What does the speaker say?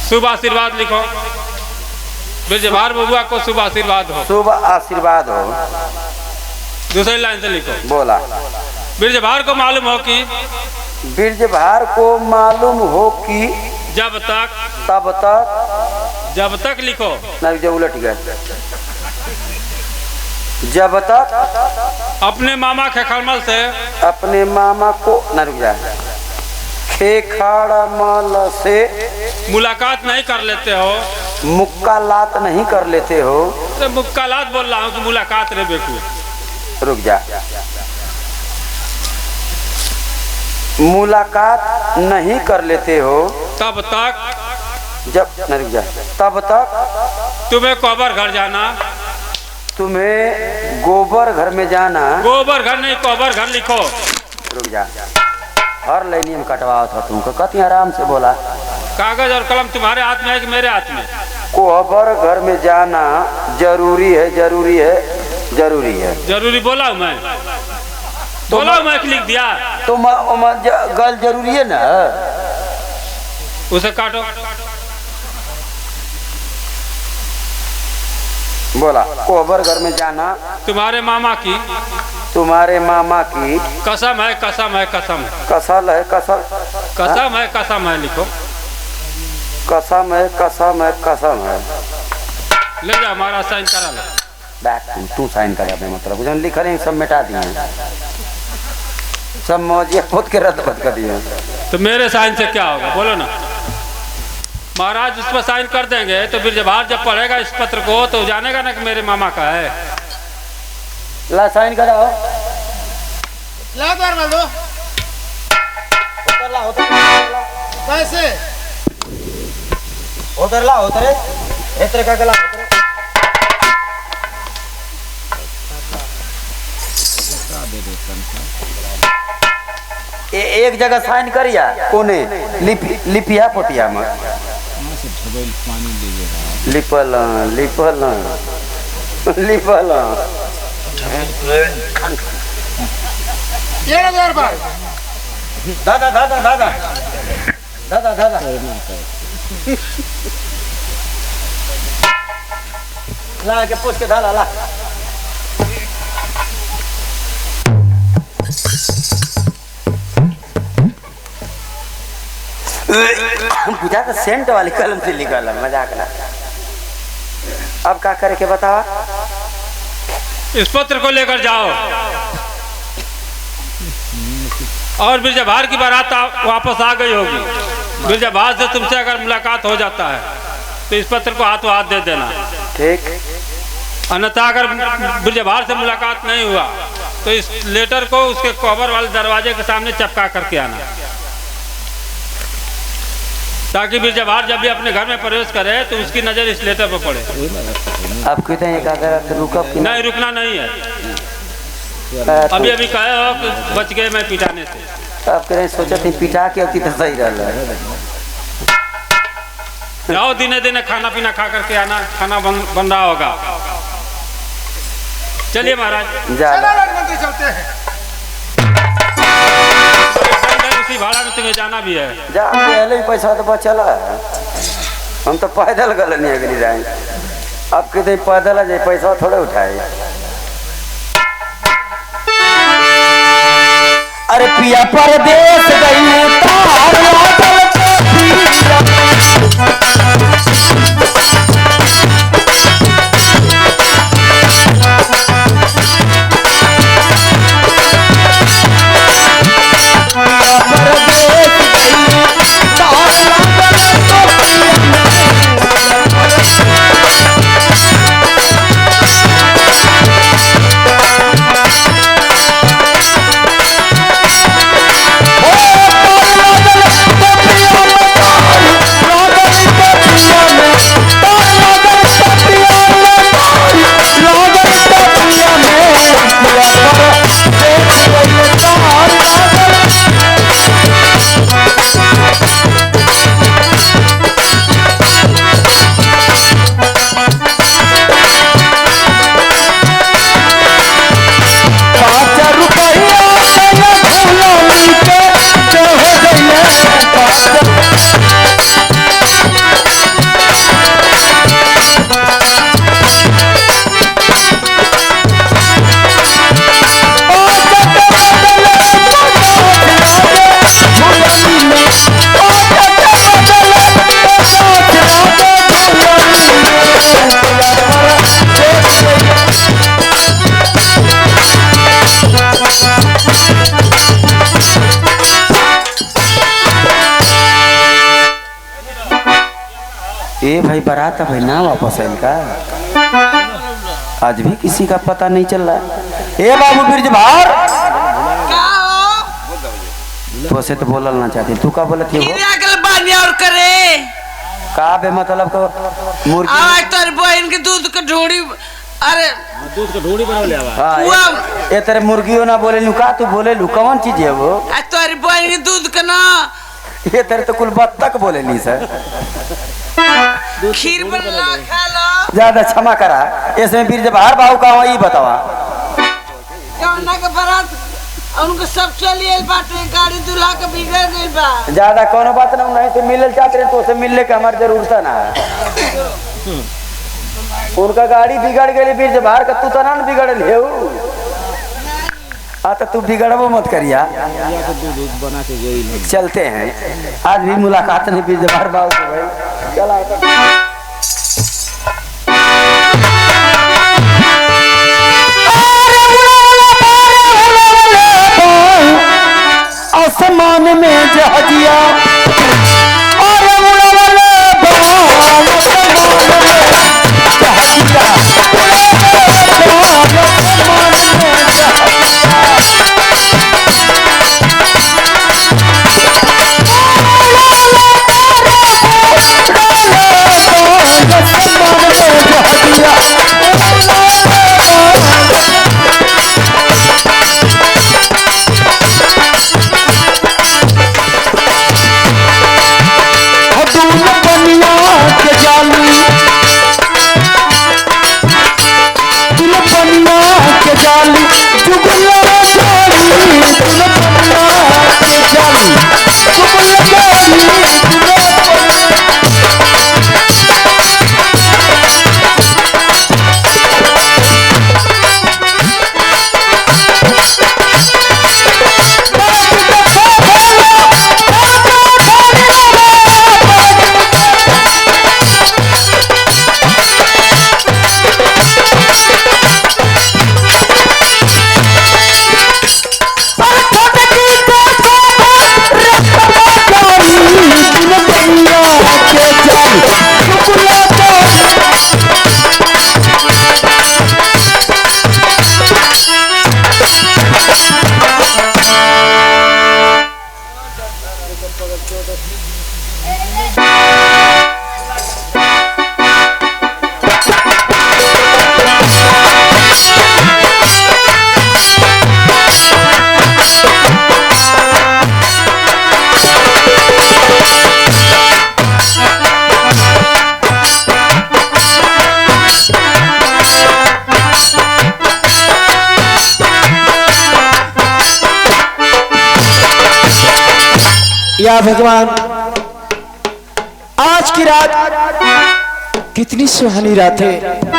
शुभ आशीर्वाद लिखो। ब्रजभार बबुआ को शुभ आशीर्वाद हो। शुभ आशीर्वाद हो। दूसरी लाइन से लिखो। बोला। ब्रजभार को मालूम हो कि ब्रजभार को मालूम हो कि जब तक तब तक लिखो नहीं, जो उलट गया। जब तक अपने मामा खेखड़मल से अपने मामा को न रुक जाए खेखड़मल से मुलाकात नहीं कर लेते हो, मुक्कालात नहीं कर लेते हो। तो मुक्कालात बोल रहा हूँ कि मुलाकात रे बेकू। रुक जा। मुलाकात नहीं कर लेते हो तब तक जब न रुक जा। तब तक तुम्हें गोबर घर जाना। तुम्हें गोबर घर में जाना। गोबर घर नहीं, गोबर घर लिखो। रुक जा। हर लाइन में कटवाओ था तुमको, कति आराम से बोला। कागज और कलम तुम्हारे हाथ में है कि मेरे हाथ में? गोबर घर में जाना जरूरी है, जरूरी है, जरूरी है। जरूरी बोला मैं, बोला मैं लिख दिया। तो गल जरूरी है ना, उसे काटो। बोला। गोबर घर में जाना तुम्हारे मामा की कसम है, कसम है, कसम है, कसल है, कसल, कसम है, कसम है लिखो। कसम है, कसम है, कसम है। ले जा, हमारा साइन करा लो। तू साइन करा दे, मतलब जो लिख रहे हैं सब मिटा दिए, सब मौजिया खुद के रद्द कर दिए। तो मेरे साइन से क्या होगा बोलो ना। महाराज उस पर साइन कर देंगे तो ब्रजभार जब पढ़ेगा इस पत्र को तो जानेगा ना कि मेरे मामा का है। ला साइन कराओ। ला दो। कैसे उधर ला, उधर इतरे का गला एक जगह साइन करिया कोने लिपिया पोटिया में लिपल लिपल लिपल। दादा दादा दादा दादा दादा ला के पूछ के डाला ला। पूछा तो सेंट वाली कलम से निकाला, मजाक ना। अब क्या करे के बतावा। इस पत्र को लेकर जाओ और ब्रजभार की बारात वापस आ गई होगी। ब्रजभार से तुमसे अगर मुलाकात हो जाता है तो इस पत्र को हाथों हाथ दे देना। ठीक। अन्यथा अगर ब्रजभार से मुलाकात नहीं हुआ तो इस लेटर को उसके कवर वाले दरवाजे के सामने चपका करके आना, ताकि ब्रजभार जब भी अपने घर में प्रवेश करे तो उसकी नजर इस लेटर पर पड़े। आप कहते हैं रुका नहीं, रुकना नहीं है। अभी अभी कहे हो कि बच गए मैं पिटाने से। आप कह रहे सोचा थे पिटा के अति तो सही रहा। जाओ, दिने दिने खाना पीना खा करके आना, खाना बन रहा होगा। चलिए महाराज, चलते हैं। उसी भाड़ा में तुम्हें जाना भी है। जा पहले ही पैसा तो बचल है, हम तो पैदल गल नहीं अगली जाए। अब कहते पैदल जाए, पैसा थोड़े उठाए। अरे पिया परदेश गई तार Oh, ए भाई बारात भाई ना वापस आयल का? आज भी किसी का पता नहीं चल रहा। ए बाबू बिरज भार तो से तो बोलल ना चाहती, तू का बोलत हो? और करे का बे मतलब को मुर्गी आज तोर बहन के दूध के ढोड़ी, अरे दूध का ढोड़ी बना ले आवा। हाँ, ये तेरे मुर्गियों ना बोले लू का, तू बोले लू कौन चीज है वो? आज तोर बहन के दूध के ना ये तेरे तो कुल बत्तख बोले नहीं सर। खीर बनला खा लो। ज्यादा क्षमा करा, इसमें बिरज भार बाबू का वही बतावा। कौना के बारात उनको सब चलिए बाटे, गाड़ी दूल्हा के बिगड़ गई बा। ज्यादा कोनो बात ना, नहीं तो मिलल चाहते तो से मिलने का हमारी जरूरत ना है। उनका गाड़ी बिगड़ गई, बिरज भार का तू तो ना बिगड़ल है। हाँ तो तू बिगड़बो मत करिया, बना के गई। चलते हैं। आज भी मुलाकात नहीं बिरज भार बाबू से भाई। चला आसमान में जहाजिया और उड़ावले बाल आसमान में जहाजिया या भगवान, आज की रात कितनी सुहानी रात है।